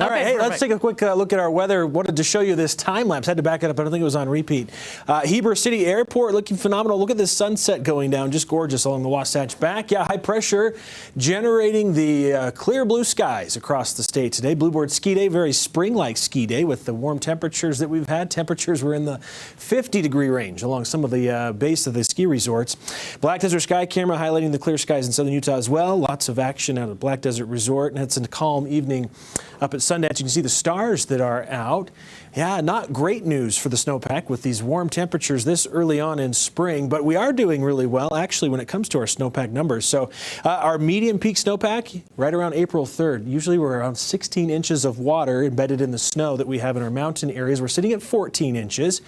All right, hey, let's take a quick look at our weather. Wanted to show you this time lapse. Had to back it up. I don't think it was on repeat. Heber City Airport looking phenomenal. Look at this sunset going down. Just gorgeous along the Wasatch Back. Yeah, high pressure generating the clear blue skies across the state today. Blueboard ski day, very spring-like ski day with the warm temperatures that we've had. Temperatures were in the 50-degree range along some of the base of the ski resorts. Black Desert Sky Camera highlighting the clear skies in southern Utah as well. Lots of action out at Black Desert Resort, and it's a calm evening up at Sundance. You can see the stars that are out. Yeah, not great news for the snowpack with these warm temperatures this early on in spring, but we are doing really well actually when it comes to our snowpack numbers. So our median peak snowpack right around April 3rd. Usually we're around 16 inches of water embedded in the snow that we have in our mountain areas. We're sitting at 14 inches.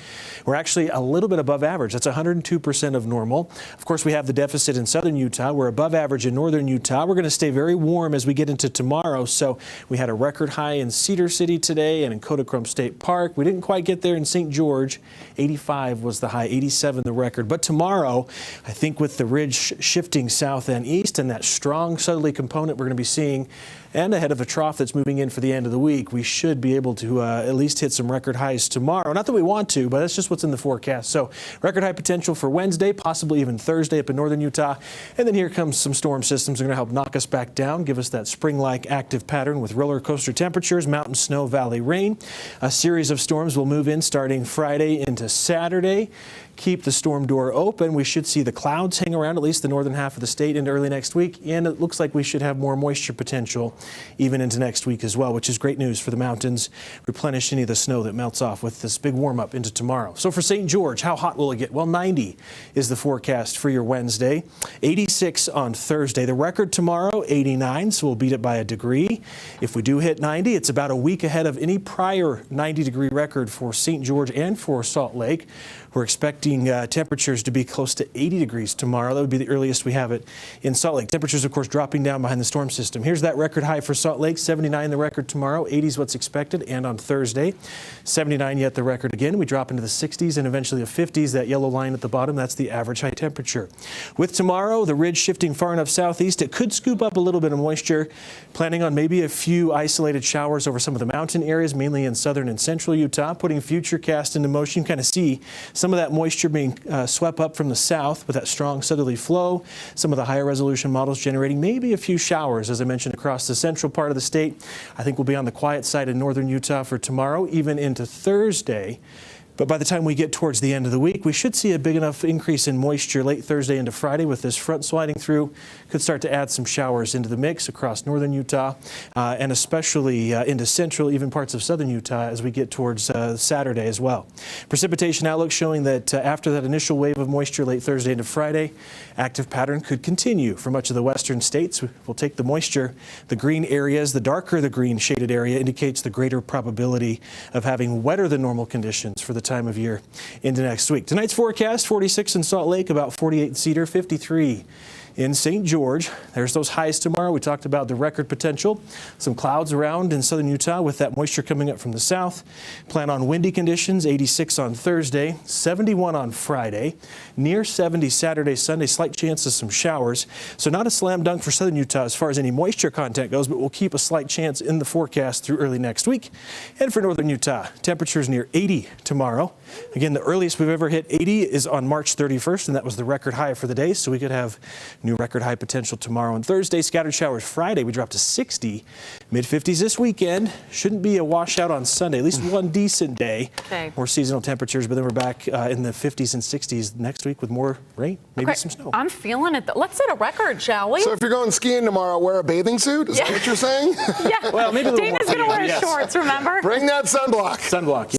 We're actually a little bit above average. That's 102% of normal. Of course, we have the deficit in southern Utah. We're above average in northern Utah. We're going to stay very warm as we get into tomorrow. So we had a record high in Cedar City today and in Kodachrome State Park. We didn't quite get there in St. George. 85 was the high, 87 the record. But tomorrow, I think with the ridge shifting south and east and that strong southerly component we're going to be seeing, and ahead of a trough that's moving in for the end of the week, we should be able to at least hit some record highs tomorrow. Not that we want to, but that's just what's in the forecast. So record high potential for Wednesday, possibly even Thursday up in northern Utah. And then here comes some storm systems. They're going to help knock us back down, give us that spring-like active pattern with roller coaster temperatures, mountain snow, valley rain. A series of storms will move in starting Friday into Saturday. Keep the storm door open. We should see the clouds hang around at least the northern half of the state into early next week, and it looks like we should have more moisture potential even into next week as well, which is great news for the mountains. Replenish any of the snow that melts off with this big warm up into tomorrow. So for St. George, how hot will it get? Well, 90 is the forecast for your Wednesday, 86 on Thursday. The record tomorrow, 89, so we'll beat it by a degree. If we do hit 90, it's about a week ahead of any prior 90-degree record for St. George and for Salt Lake. We're expecting temperatures to be close to 80 degrees tomorrow. That would be the earliest we have it in Salt Lake. Temperatures, of course, dropping down behind the storm system. Here's that record high for Salt Lake, 79 the record tomorrow, 80 is what's expected, and on Thursday, 79 yet the record again. We drop into the 60s and eventually the 50s. That yellow line at the bottom, that's the average high temperature. With tomorrow, the ridge shifting far enough southeast, it could scoop up a little bit of moisture. Planning on maybe a few isolated showers over some of the mountain areas, mainly in southern and central Utah, putting Futurecast into motion. Kind of see some of that moisture being swept up from the south with that strong southerly flow. Some of the higher resolution models generating maybe a few showers, as I mentioned, across the central part of the state. I think we'll be on the quiet side in northern Utah for tomorrow, even into Thursday. But by the time we get towards the end of the week, we should see a big enough increase in moisture late Thursday into Friday with this front sliding through. Could start to add some showers into the mix across northern Utah and especially into central, even parts of southern Utah as we get towards Saturday as well. Precipitation outlook showing that after that initial wave of moisture late Thursday into Friday, active pattern could continue for much of the western states. We'll take the moisture. The green areas, the darker the green shaded area indicates the greater probability of having wetter than normal conditions for the time of year into next week. Tonight's forecast, 46 in Salt Lake, about 48 in Cedar, 53 in St. George. There's those highs tomorrow. We talked about the record potential. Some clouds around in southern Utah with that moisture coming up from the south. Plan on windy conditions, 86 on Thursday, 71 on Friday, near 70 Saturday, Sunday, slight chance of some showers. So not a slam dunk for southern Utah as far as any moisture content goes, but we'll keep a slight chance in the forecast through early next week. And for northern Utah, temperatures near 80 tomorrow. Again, the earliest we've ever hit 80 is on March 31st, and that was the record high for the day. So we could have new record high potential tomorrow and Thursday. Scattered showers Friday. We drop to 60. Mid-50s this weekend. Shouldn't be a washout on Sunday. At least one decent day. Okay. More seasonal temperatures, but then we're back in the 50s and 60s next week with more rain, maybe some snow. I'm feeling it. Let's set a record, shall we? So if you're going skiing tomorrow, wear a bathing suit? Is that what you're saying? Yeah. Well, maybe a little Dana's going to wear shorts, remember? Bring that sunblock. Sunblock.